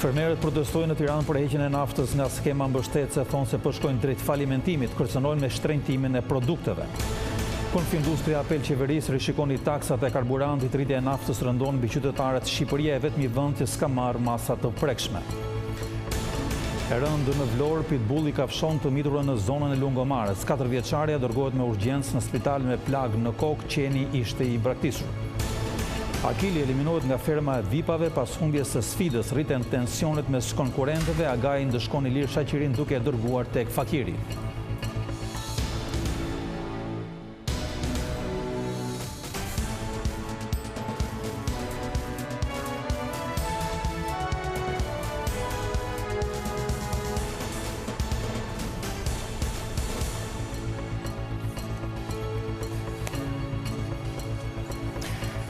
Fermerët protestojnë në Tiranë për heqjen e naftës nga skema mbështetëse, thonë se po shkojnë drejt falimentimit, kërcënojnë me shtrenjtimin e produkteve. Konfindustria apel qeverisë rishikoni taksat e karburantit, rritja e naftës rëndon mbi qytetarët. Shqipëria e vetmi vend që s'ka marrë masa të prekshme. E rëndë në Vlorë, pitbulli kafshon të miturën në zonën e Lungomarës. 4 vjeçaria dërgohet me urgjencë në spital me plagë në kokë, qeni ishte i braktisur. Akili eliminohet nga ferma e vipave pas humbjes së sfidës, rriten tensionet mes konkurrentëve, Agai ndëshkon Ilir Shaqirin duke dërguar tek fakiri.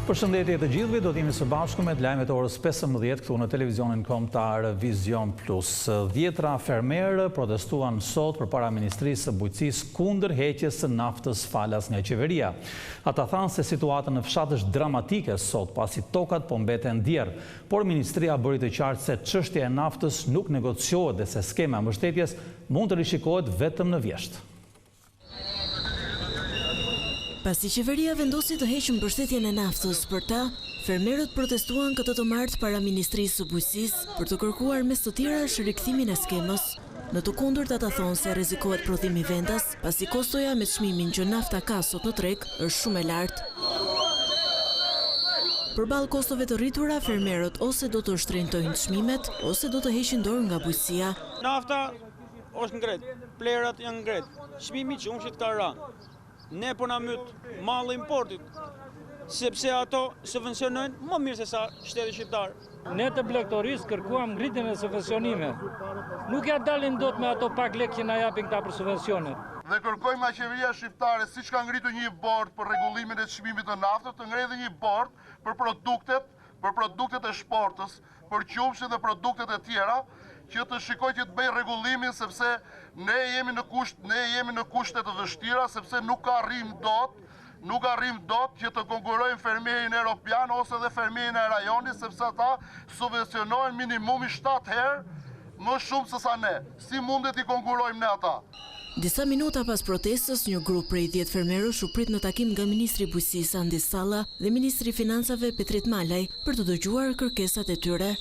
Përshëndetje të gjithëve, do t'jemi së bashku me lajmet e orës 15 këtu në televizionin kombëtar Vision Plus. 10 fermerë protestuan sot përpara Ministrisë së Bujqësisë kundër heqjes së naftës falas nga qeveria. Ata thanë se situata në fshat është dramatike sot, pasi tokat po mbeten djerë, por Ministria bëri të qartë se çështja e naftës nuk negociohet dhe se skema e mbështetjes mund të rishikohet vetëm në vjeshtë. Pasi qeveria vendosi të heqë mbështetjen e naftës për ta, fermerët protestuan këtë të martë para Ministrisë së Bujqësisë për të kërkuar mes të tjera rikthimin e skemës. Në të kundërt ata thonë se rrezikohet prodhimi vendas, pasi kostoja me çmimin që nafta ka sot në treg është shumë e lartë. Përballë kostove të rritura, fermerët ose do të shtrenjtojnë çmimet, ose do të heqin dorë nga bujqësia. Nafta është ngret, plerat janë ngret, çmimi i qumshit ka rënë. Ne po na myt malli importit, sepse ato subvencionojnë më mirë se sa shteti shqiptar. Ne të blegtorisë kërkuam ngritjen e subvencionime. Nuk ja dalin dot me ato pak lekë që na japin këta për subvencionet. Dhe kërkojmë nga qeveria shqiptare, siç ka ngritur një bord për rregullimin e çmimit të naftës, të ngrehet një bord për produktet e shportës, për qumshit dhe produktet e tjera, që të shikoj që të bëj rregullimin, sepse ne jemi në kushte të vështira, sepse nuk arrim dot që të konkurrojmë fermerin europian ose dhe fermerin e rajonit, sepse ata subvencionojnë minimumi 7 herë më shumë se sa ne. Si mundet i konkurrojmë ne ata? Disa minuta pas protestës, një grup prej 10 fermerësh u prit në takim nga Ministri i Bujqësisë Andi Salla dhe Ministri i Financave Petrit Malaj për të dëgjuar kërkesat e tyre.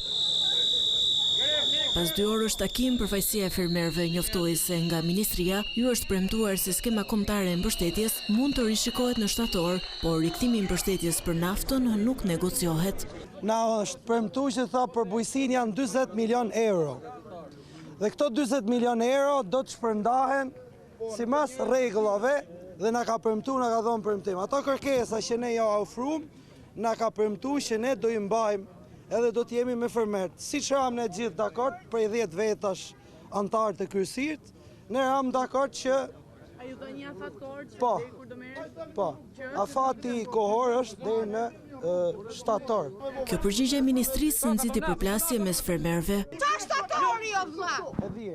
Pas 2 orësh takim, përfaqësia e fermerëve njoftoi se nga Ministria ju është premtuar se skema kombëtare e mbështetjes mund të rishikohet në shtator, por rikthimi i mbështetjes për naftën nuk negociohet. Na është premtuar që tha për bujqësinë janë 40 milion euro. Dhe këto 40 milion euro do të shpërndahen sipas rregullave dhe na ka premtuar, na ka dhënë premtim. Ato kërkesa që ne ja ofruam, na ka premtuar që ne do i mbajmë edhe do të jemi me fermerët. Siç jam ne gjithë dakord, prej 10 vetash antarë të kryesirt, ne jam dakord që A ju do një afat kohor që po, kur do merret? Po, afati kohor është deri në shtator. Kjo përgjigje e ministrisë nxiti përplasje mes fermerëve. Qa shtatori o vlla? E di.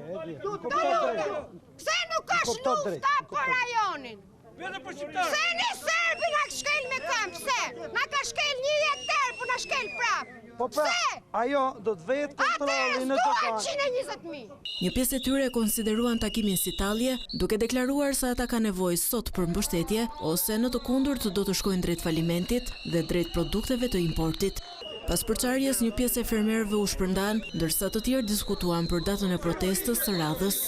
Pse nuk është lufta për rajonin? Pse ne serbi nga shkel me këmbë, pse? Na ka shkel 1 hektar, po na shkel prap. Po pra, ajo do të vetë kontrolli në tokan. 120.000. Një pjesë e tyre konsideruan takimin si tallje, duke deklaruar se ata ka nevojë sot për mbështetje ose në të kundërt do të shkojnë drejt falimentit dhe drejt produkteve të importit. Pas përçarjes, një pjesë e fermerëve u shpërndan, ndërsa të tjerë diskutuan për datën e protestës së radhës.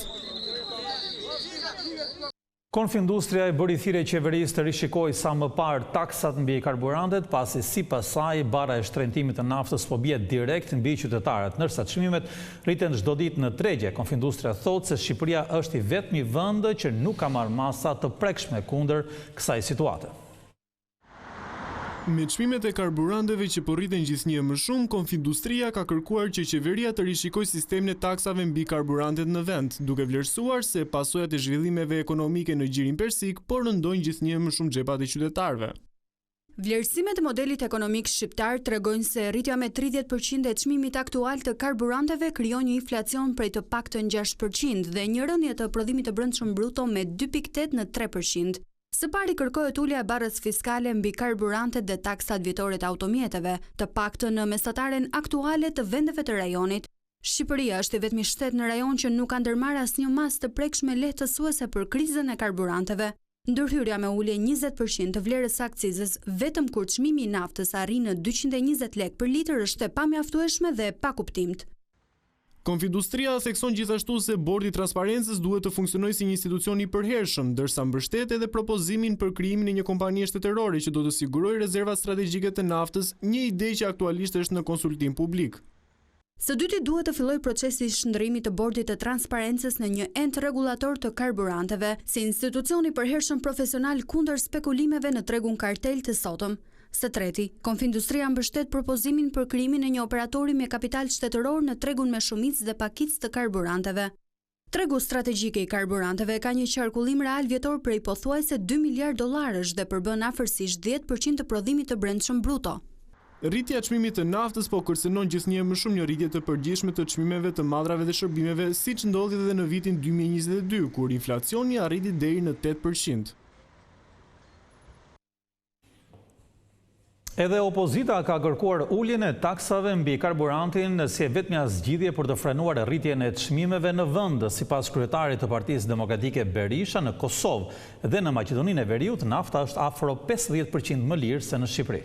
Konfindustria i bëri thirrje qeverisë të rishikojë sa më parë taksat mbi karburantet, pasi sipas saj bara e shtrenjtimit të naftës po bie direkt mbi qytetarët, ndërsa çmimet rriten çdo ditë në tregje. Konfindustria thotë se Shqipëria është i vetmi vend që nuk ka marrë masa të prekshme kundër kësaj situate. Me çmimet e karburanteve që po rriten gjithnjë më shumë, Konfindustria ka kërkuar që qeveria të rishikojë sistemin e taksave mbi karburantet në vend, duke vlerësuar se pasojat e zhvillimeve ekonomike në gjirin persik po rëndojnë gjithnjë më shumë xhepat e qytetarëve. Vlerësimet e modelit ekonomik shqiptar tregojnë se rritja me 30% e çmimit aktual të karburanteve krijon një inflacion prej të paktën 6% dhe një rënje të prodhimit të brendshëm bruto me 2.8 në 3%. Së pari kërkohet ulja e barrës fiskale mbi karburantet dhe taksat vjetore të automjeteve, të paktën në mestataren aktuale të vendeve të rajonit. Shqipëria është i vetmi shtet në rajon që nuk ka ndërmarrë asnjë masë të prekshme lehtësuese për krizën e karburanteve. Ndërhyrja me ulje 20% të vlerës së akcizës vetëm kur çmimi i naftës arrin në 220 lekë për litër është e pamjaftueshme dhe e pakuptimt. Konfindustria thekson gjithashtu se Bordi i Transparencës duhet të funksionojë si një institucion i përhershëm, ndërsa mbështet edhe propozimin për krijimin e një kompanie shtetërore që do të sigurojë rezervat strategjike të naftës, një ide që aktualisht është në konsultim publik. Së dyti duhet të fillojë procesi i shndërrimit të Bordit të Transparencës në një ent rregullator të karburanteve, si institucion i përhershëm profesional kundër spekulimeve në tregun kartel të sotëm. Së treti, Konfindustria mbështet propozimin për krijimin e një operatori me kapital shtetëror në tregun me shumicë dhe pakicë të karburanteve. Tregu strategjik i karburanteve ka një qarkullim real vjetor prej pothuajse $2 miliardë dhe përbën afërsisht 10% të prodhimit të brendshëm bruto. Rritja e çmimit të naftës po kërcënon gjithnjë më shumë një rritje të përgjithshme të çmimeve të madrave dhe shërbimeve, siç ndodhi edhe në vitin 2022, kur inflacioni arriti deri në 8%. Edhe opozita ka kërkuar uljen e taksave mbi karburantin si e vetmja zgjidhje për të frenuar rritjen e çmimeve në vend, sipas kryetarit të Partisë Demokratike Berisha. Në Kosovë dhe në Maqedoninë e Veriut nafta është afro 50% më lirë se në Shqipëri.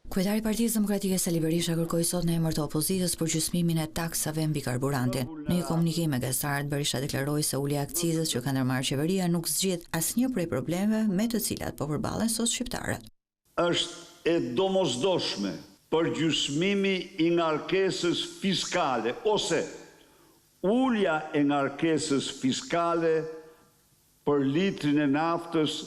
Kryetari i Partisë Demokratike Sali Berisha kërkoi sot në emër të opozitës për gjysmimin e taksave mbi karburantin. Në një komunikim me gazetarët, Berisha deklaroi se ulja e akcizës që ka ndërmarrë qeveria nuk zgjidh asnjë prej problemeve me të cilat po përballen sot shqiptarët. Është e domosdoshme për gjysmimi i ngarkesës fiskale ose ulja e ngarkesës fiskale për litrin e naftës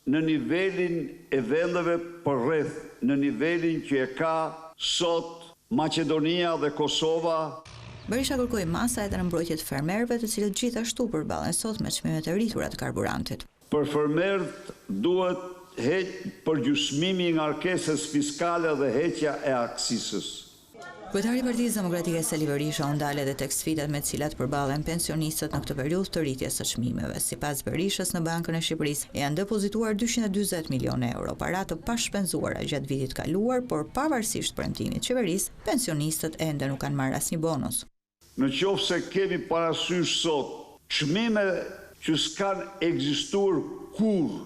në nivelin e vendeve përreth, në nivelin që e ka sot Maqedonia dhe Kosova. Berisha kërkoi masa edhe në mbrojtje të fermerëve, të cilët gjithashtu përballen sot me çmimet e rritura të karburantit. Për fermerët duhet për gjysmimi i ngarkesës fiskale dhe heqja e aksisës. Kryetari i Partisë Demokratike Sali Berisha u ndal edhe tek sfidat me të cilat përballen pensionistët në këtë periudhë të rritjes së çmimeve. Sipas Berishës, në Bankën e Shqipërisë janë depozituar 240 milionë euro, para të pashpenzuara gjatë vitit kaluar, por pavarësisht premtimit të qeverisë, pensionistët ende nuk kanë marrë asnjë bonus. Në qoftë se kemi parasysh sot çmime që s'kan ekzistuar kurrë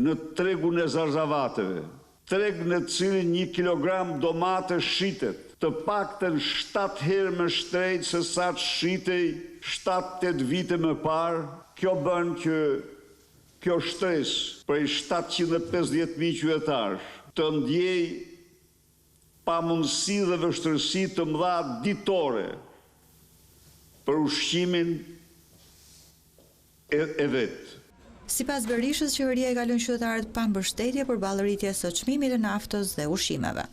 në tregun e zarzavateve, treg në cilin 1 kilogram domate shitet, të paktën 7 herë më shtrejt se sa të shitej 7-8 vite më parë, kjo bën që kjo shtresë prej 750.000 qytetarësh të ndjej pamundësi dhe vështirësi të mëdha ditore për ushqimin e vetë. Sipas Berishës, qeveria e ka lënë qytetarët pa mbështetje përballë rritjes së çmimit të naftës dhe ushqimeve.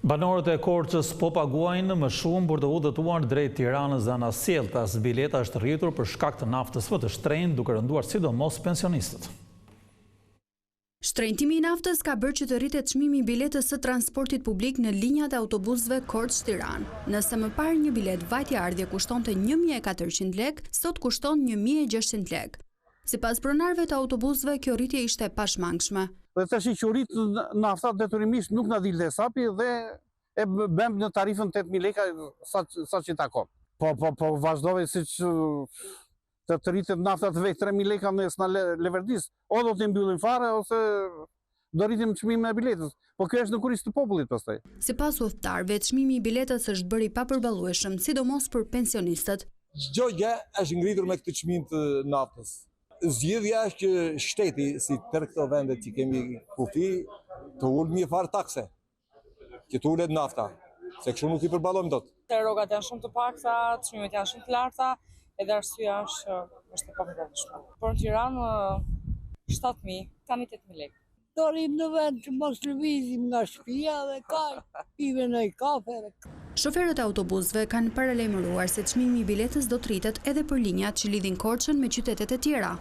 Banorët e Korçës po paguajnë më shumë për të udhëtuar drejt Tiranës dhe Anasjelltas. Bileta është rritur për shkak të naftës më të shtrenjtë, duke rënduar sidomos pensionistët. Shtrenjtimi i naftës ka bërë që të rritet çmimi i biletës së transportit publik në linjat e autobusëve Korçë-Tiranë. Nëse më parë një bilet vajtje-ardhje kushtonte 1.400 lekë, sot kushton 1.600 lekë. Sipas pronarëve të autobusëve, kjo rritje ishte pashmangshme. Dhe tash që rrit nafta detyrimisht nuk na dilte sapi dhe e bëm në tarifën 8.000 lekë sa që takon. Po vazhdove siç të rritet nafta të vetë 3.000 lekë mes na leverdis, o do të mbyllim fare ose do rritim çmimin e biletës. Po kjo është në kurriz të popullit pastaj. Sipas udhëtarëve, çmimi i biletës është bërë i papërballueshëm, sidomos për pensionistët. Çdo gjë është ngritur me këtë çmim të naftës. Zgjedhja është që shteti, si tërë këto vende që kemi kufi, të ulë një farë takse, që të ulet nafta, se kështu nuk i përballojmë dot. Rrogat janë shumë të pakta, çmimet janë shumë të larta, edhe arsyeja është e papërballueshme. Por në Tiranë 7.000, tani 8.000 lekë. Dorim në vend që mos lëvizim nga shtëpia dhe pive në kafe. Shoferët e autobusëve kanë paralajmëruar se çmimi i biletës do të rritet edhe për linjat që lidhin Korçën me qytetet e tjera.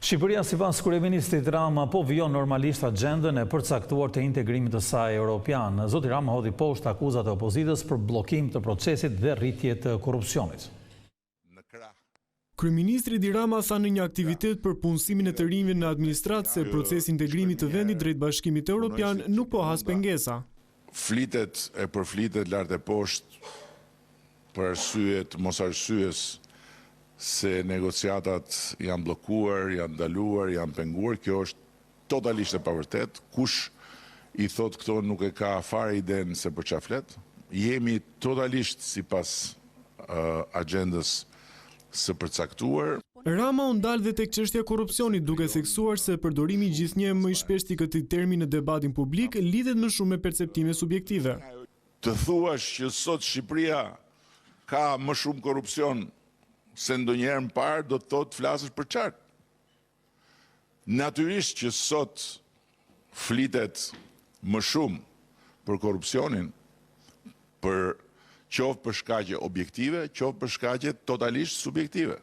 Shqipëria, sipas kryeministrit Rama, po vijon normalisht agjendën e përcaktuar të integrimit të saj europian. Zoti Rama hodhi poshtë akuzat e opozitës për bllokim të procesit dhe rritje të korrupsionit. Kryeministri Edi Rama tha në një aktivitet për punësimin e të rinjve në administratë se procesi integrimit të vendit drejt Bashkimit Evropian nuk po has pengesa. Flitet e përflitet lart e poshtë për arsye të mos arsyes se negociatat janë bllokuar, janë ndaluar, janë penguar. Kjo është totalisht e pavërtet. Kush i thot këto nuk e ka fare iden se për çfarë flet. Jemi totalisht sipas agjendës së përcaktuar. Rama u ndal dhe tek çështja e korrupsionit, duke theksuar se përdorimi gjithnjë më i shpeshtë i këtij termi në debatin publik lidhet më shumë me perceptime subjektive. Të thuash që sot Shqipëria ka më shumë korrupsion se ndonjëherë më parë, do të thotë flasësh për qartë. Natyrisht që sot flitet më shumë për korrupsionin, për qoftë për shkaqe objektive, qoftë për shkaqe totalisht subjektive.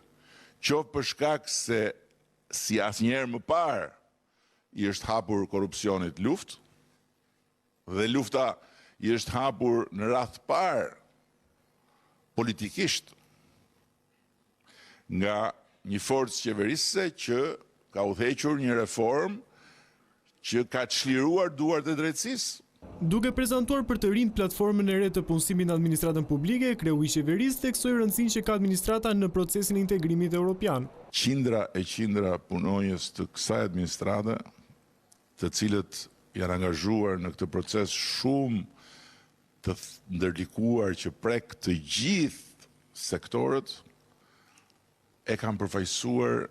Qoftë për shkak se si asnjëherë më parë i është hapur korrupsionit luftë, dhe lufta i është hapur në radh të parë politikisht nga një forcë qeverisëse që ka udhëhequr një reformë që ka çliruar duart e drejtësisë. Duke prezantuar për të rinj platformën e re të punësimit në administratën publike, kreu i qeverisë theksoi rëndësinë që ka administrata në procesin e integrimit evropian. Qindra e qindra punonjës të kësaj administrate, të cilët janë angazhuar në këtë proces shumë të ndërlikuar që prek të gjithë sektorët, e kanë përfaqësuar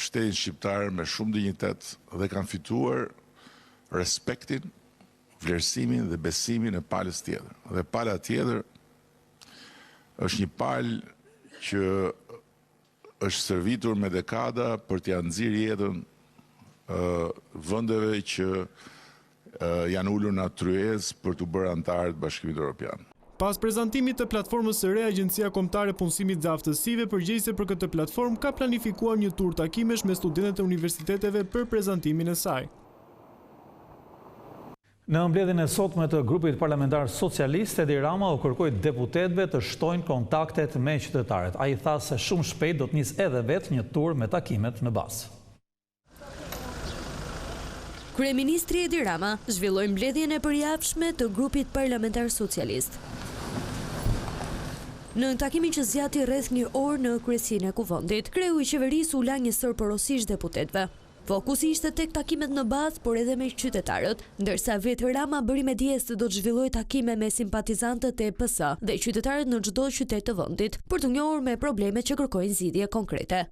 shtetin shqiptar me shumë dinjitet dhe kanë fituar respektin, vlerësimin dhe besimin e palës tjetër. Dhe pala tjetër është një palë që është servitur me dekada për t'ia nxjerrë jetën vendeve që janë ulur në tryezë për t'u bërë antarë të Bashkimit Evropian. Pas prezantimit të platformës së re, Agjencia Kombëtare e Punësimit dhe Aftësive përgjegjëse për këtë platformë ka planifikuar një tur takimesh me studentët e universiteteve për prezantimin e saj. Në mbledhjen e sotme të grupit parlamentar socialist, Edi Rama u kërkoi deputetëve të shtojnë kontaktet me qytetarët. Ai tha se shumë shpejt do të nisë edhe vetë një tur me takimet në bazë. Kryeministri Edi Rama zhvilloi mbledhjen e përjavshme të grupit parlamentar socialist. Në takimin që zgjati rreth një orë në kryesinë e kuvendit, kreu i qeverisë u la një sër porosish deputetëve. Fokusi ishte tek takimet në bazë, por edhe me qytetarët, ndërsa vetë Rama bëri me dije se do të zhvillojë takime me simpatizantët e PS dhe qytetarët në çdo qytet të vendit, për të njohur me problemet që kërkojnë zgjidhje konkrete.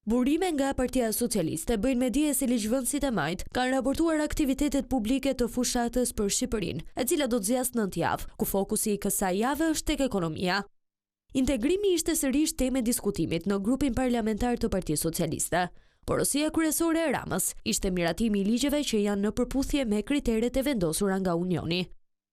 Burime nga Partia Socialiste bëjnë me dije se ligjvënësit e majt kanë raportuar aktivitetet publike të fushatës për Shqipërinë, e cila do të zgjasë 9 javë, ku fokusi i kësaj jave është tek ekonomia. Integrimi ishte sërish temë diskutimit në grupin parlamentar të Partisë Socialiste. Porosia kryesore e Ramës ishte miratimi i ligjeve që janë në përputhje me kriteret e vendosura nga Unioni.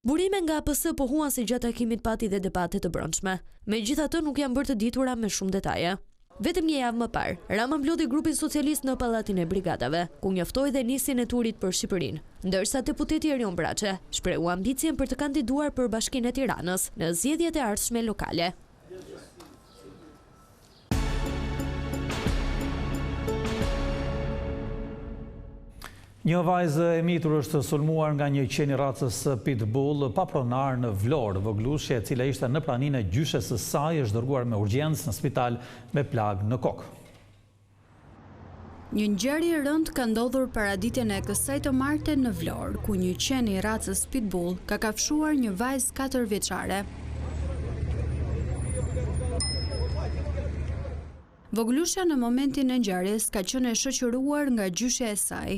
Burime nga PS pohuan se gjatë takimit pati dhe debate të brendshme. Megjithatë nuk janë bërë të ditura me shumë detaje. Vetëm një javë më parë, Rama mblodhi grupin socialist në Pallatin e Brigadave, ku njoftoi dhe nisjen e turit për Shqipërinë, ndërsa deputeti Erion Braçe shprehu ambicien për të kandiduar për Bashkinë e Tiranës në zgjedhjet e ardhshme lokale. Një vajzë e mitur është sulmuar nga një qeni racës pitbull papronar në Vlorë. Voglushja, e cila ishte në praninë e gjyshes së saj, është dërguar me urgjencë në spital me plag në kokë. Një ngjarje e rëndë ka ndodhur paraditjen e kësaj të martë në Vlorë, ku një qeni racës pitbull ka kafshuar një vajzë 4 vjeçare. Voglushja në momentin e ngjarjes ka qenë e shoqëruar nga gjyshja e saj.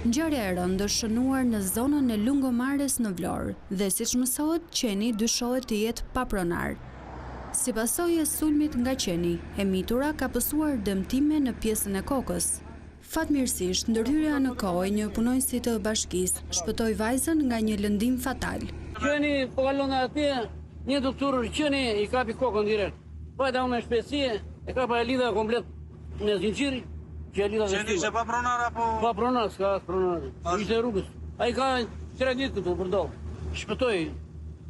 Ngjarja e rëndë është shënuar në zonën e Lungomares në Vlorë dhe siç mësohet, qeni dyshohet të jetë papronar. Si pasojë e sulmit nga qeni, e mitura ka pësuar dëmtime në pjesën e kokës. Fatmirësisht, ndërhyrja në kohë e një punonjësi të bashkisë shpëtoi vajzën nga një lëndim fatal. Qeni po kalon atje, një doktor qeni i kapi kokën direkt. Vajta me shpejtësi e ka pa lidha komplet në zinxhir. Qeni ishte pa pronar apo? Pa pronar, s'ka pronar. Ishte rrugës. Ai ka 3 ditë këtu për do. Shpëtoi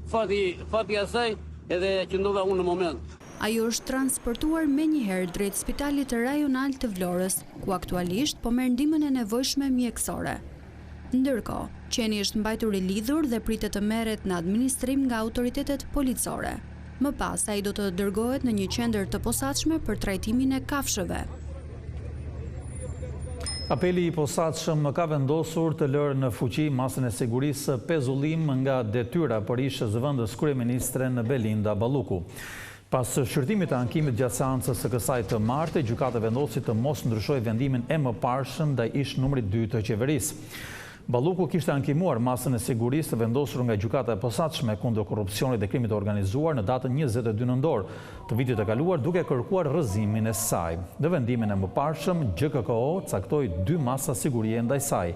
fati asaj, edhe që ndodha unë në moment. Ajo është transportuar menjëherë drejt Spitalit Rajonal të Vlorës, ku aktualisht po merr ndihmën e nevojshme mjekësore. Ndërkohë, qeni është mbajtur i lidhur dhe pritet të merret në administrim nga autoritetet policore. Më pas, ai do të dërgohet në një qendër të posaçme për trajtimin e kafshëve. Apeli i posaçëm ka vendosur të lërë në fuqi masën e sigurisë pezullim nga detyra për ish zëvendës kryeministre Belinda Balluku. Pas shqyrtimit të ankimit gjatë seancës së kësaj të martë, gjykata vendosi të mos ndryshojë vendimin e mëparshëm ndaj ish numrit 2 të qeverisë. Balluku kishte ankimuar masën e sigurisë të vendosur nga gjykata e posaçme kundër korrupsionit dhe krimit të organizuar në datën 22 nëntor të vitit të kaluar, duke kërkuar rrëzimin e saj. Në vendimin e mëparshëm, GKKO caktoi 2 masa sigurie ndaj saj: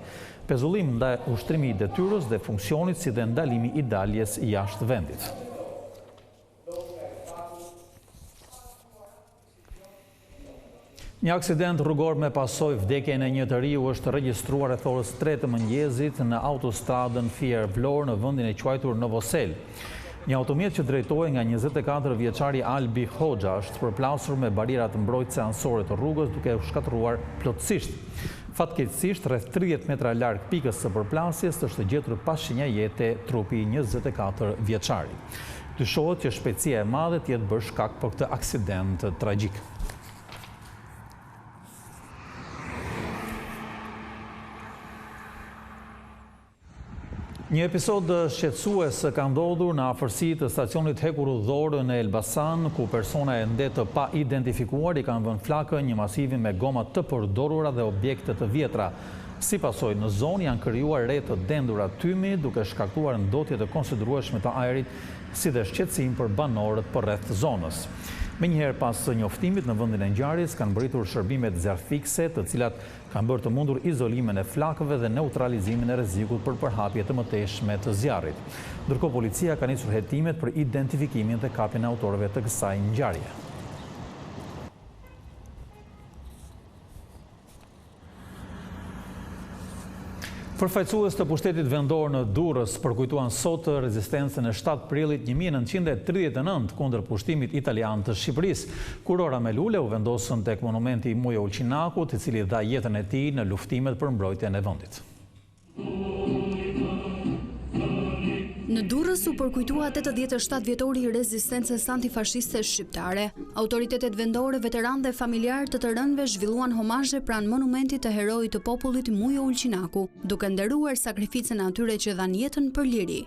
pezullim ndaj ushtrimi i detyrës dhe funksionit, si dhe ndalimi i daljes jashtë vendit. Një aksident rrugor me pasoj vdekjen e një të riu është regjistruar rreth orës 3 të mëngjesit në autostradën Fier-Vlorë në vendin e quajtur Novosel. Një automjet që drejtohej nga 24 vjeçari Albi Hoxha është përplasur me bariera të mbrojtëse anësore të rrugës, duke u shkatëruar plotësisht. Fatkeqësisht, rreth 30 metra larg pikës së përplasjes është gjetur pa shenja jete trupi 24 vjeçari. Dyshohet që shpejtësia e madhe të jetë bërë shkak për këtë aksident tragjik. Një episod shqetësues ka ndodhur në afërsi të stacionit hekur udhor në Elbasan, ku persona e ndetë pa identifikuar i kanë vënë flakë një masivi me goma të përdorura dhe objekte të vjetra. Si pasojë, në zonë janë krijuar re të dendura tymi, duke shkaktuar ndotje të konsiderueshme të ajrit, si dhe shqetësim për banorët përreth zonës. Menjëherë pas njoftimit në vendin e ngjarjes kanë mbërritur shërbimet zjarfikse, të cilat kanë bërë të mundur izolimin e flakëve dhe neutralizimin e rrezikut për përhapje të mëtejshme të zjarrit. Ndërkohë policia ka nisur hetimet për identifikimin dhe kapjen e autorëve të kësaj ngjarje. Përfaqësues të pushtetit vendor në Durrës përkujtuan sot rezistencën e 7 prillit 1939 kundër pushtimit italian të Shqipërisë, kur Ora me lule u vendosën tek monumenti i Mujo Ulqinakut, i cili dha jetën e tij në luftimet për mbrojtjen e vendit. Në Durrës u përkujtua 87 vjetori i rezistencës antifashiste shqiptare. Autoritetet vendore, veteranë dhe familjarë të rënëve zhvilluan homazhe pranë monumentit të heroit të popullit Mujo Ulqinaku, duke nderuar sakrificën e atyre që dhanë jetën për liri.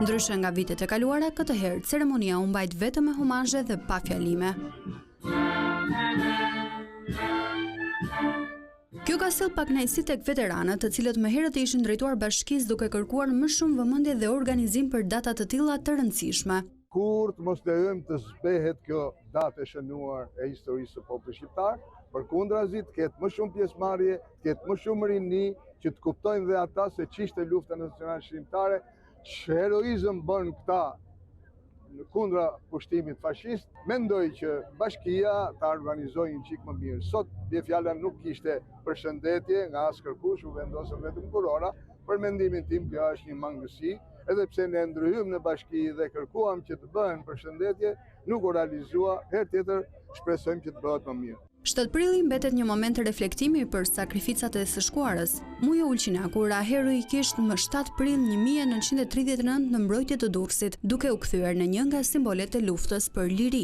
Ndryshe nga vitet e kaluara, këtë herë ceremonia u mbajt vetëm me homazhe dhe pa fjalime. Kjo ka sjellë pak kënaqësi tek veteranët, të cilët më herët ishin drejtuar bashkisë duke kërkuar më shumë vëmendje dhe organizim për data të tilla të rëndësishme. Kur të mos lejojmë të zbehet kjo datë e shënuar e historisë së popullit shqiptar, përkundrazi të ketë më shumë pjesëmarrje, të ketë më shumë rini që të kuptojnë dhe ata se ç'ishte lufta nacionale shqiptare, ç'heroizëm bën këta në kundra pushtimit fashist. Mendoj që bashkia ta organizojë një çik më mirë. Sot dhe fjala nuk kishte përshëndetje nga as kërkush, u vendosën vetëm kurora. Për mendimin tim kjo është një mangësi, edhe pse ne ndryhym në bashki dhe kërkuam që të bëhen përshëndetje, nuk u realizua. Herë tjetër shpresojmë që të bëhet më mirë. 7 prilli mbetet një moment të reflektimi për sakrificat e së shkuarës. Mujo Ulqinaku ra heroikisht më 7 prill 1939 në mbrojtje të Durrësit, duke u kthyer në një nga simbolet e luftës për liri.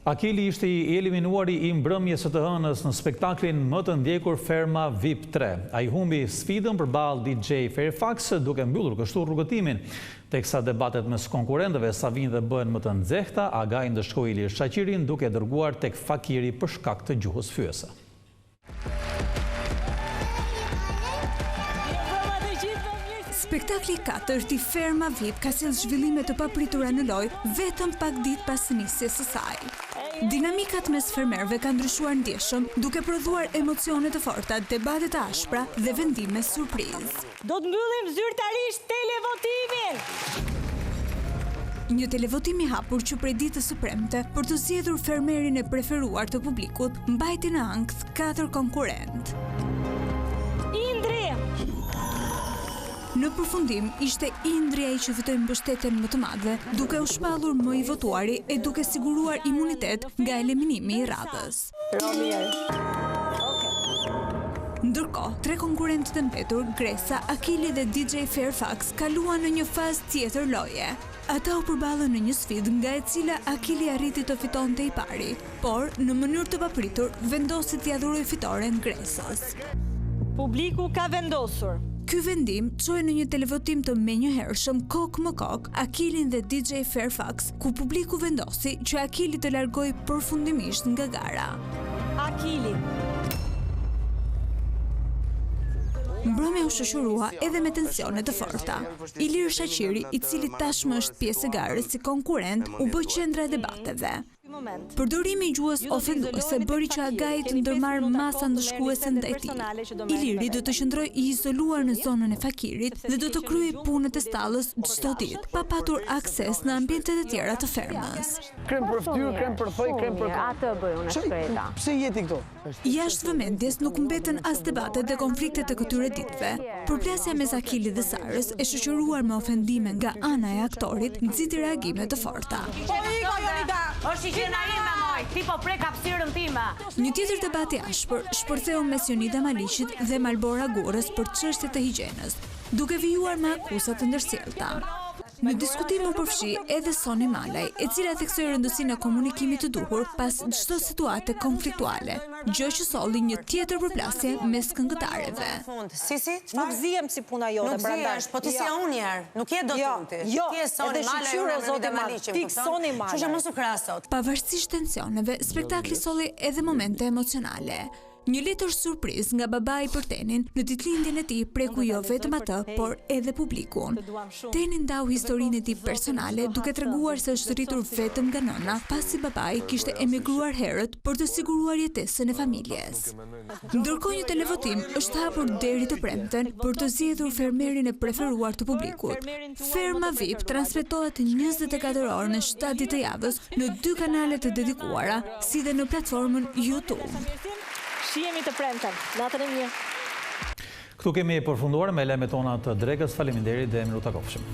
Akili ishte i eliminuari i mbrëmjes së të hënës në spektaklin më të ndjekur Ferma VIP 3. Ai humbi sfidën përballë DJ Fairfax, duke mbyllur kështu rrugëtimin. Teksa debatet mes konkurrentëve sa vinë dhe bëhen më të nxehta, Agaj ndëshkoi Ilir Shaqirin duke dërguar tek Fakiri për shkak të gjuhës fyese. Spektakli 4 i Ferma VIP ka sjellë zhvillime të papritura në lojë vetëm pak ditë pas nisjes së saj. Dinamikat mes fermerëve ka ndryshuar ndjeshëm, duke prodhuar emocione të forta, debate të ashpra dhe vendime surprizë. Do të mbyllim zyrtarisht televotimin! Një televotim i hapur që prej ditës së premte për të zgjedhur fermerin e preferuar të publikut mbajti në ankth 4 konkurrent. Indri! Në përfundim ishte Indri ai që fitoi mbështetjen më të madhe, duke u shpallur më i votuari e duke siguruar imunitet nga eliminimi i radhës. Ndërkohë, 3 konkurrentë të mbetur, Gresa, Akili dhe DJ Fairfax, kaluan në një fazë tjetër loje. Ata u përballën në një sfidë nga e cila Akili arriti të fitonte i pari, por në mënyrë të papritur vendosi t'i adhurojë fitoren Gresës. Publiku ka vendosur. Ky vendim çoi në një televotim të menjëhershëm kok më kok Akilin dhe DJ Fairfax, ku publiku vendosi që Akili të largojë përfundimisht nga gara. Akili. Mbrëmja u shoqërua edhe me tensione të forta. Ilir Shaqiri, i cili tashmë është pjesë e garës si konkurrent, u bë qendra e debateve. Përdorimi i gjuhës ofenduese bëri që Agai të ndërmarrë masa ndëshkuese ndaj tij. Iliri do të qëndrojë i izoluar në zonën e fakirit dhe do të kryejë punët e stallës çdo ditë, pa patur akses në ambientet e tjera të fermës. Krem për fytyrë, krem për thoj, krem për atë bëj unë shkreta. Pse jeti këto? Jashtë vëmendjes nuk mbetën as debatet dhe konfliktet e këtyre ditëve. Përplasja mes Akilit dhe Sarës, e shoqëruar me ofendime nga ana e aktorit, nxiti reagime të forta. Një tjetër debat i ashpër shpërtheu mes Jonida Maliqit dhe Malbora Gurës për çështje të higjienës, duke vijuar me akuza të ndërsjellta. Në diskutim u përfshi edhe Soni Malaj, e cila theksoi rëndësinë e komunikimit të duhur pas çdo situate konfliktuale, gjë që solli një tjetër përplasje mes këngëtarëve. Nuk zihem si puna jote prandaj. Po ti si unë herë, nuk je dot ti. Jo, ti je Soni Malaj, unë Jonida Maliqi. Tik Soni Malaj. Kështu që mos u krahasot. Pavarësisht tensioneve, spektakli solli edhe momente emocionale. Një letër surprizë nga babai për Tenin në ditëlindjen e tij preku jo vetëm atë, por edhe publikun. Teni ndau historinë e tij personale duke treguar se është rritur vetëm nga nëna, pasi babai kishte emigruar herët për të siguruar jetesën e familjes. Ndërkohë një televotim është hapur deri të premten për të zgjedhur fermerin e preferuar të publikut. Ferma VIP transmetohet 24 orë në 7 ditë të javës në 2 kanale të dedikuara, si dhe në platformën YouTube. Shihemi të premten. Natën e mirë. Këtu kemi përfunduar me lajmet tona të drekës. Faleminderit dhe miru takofshëm.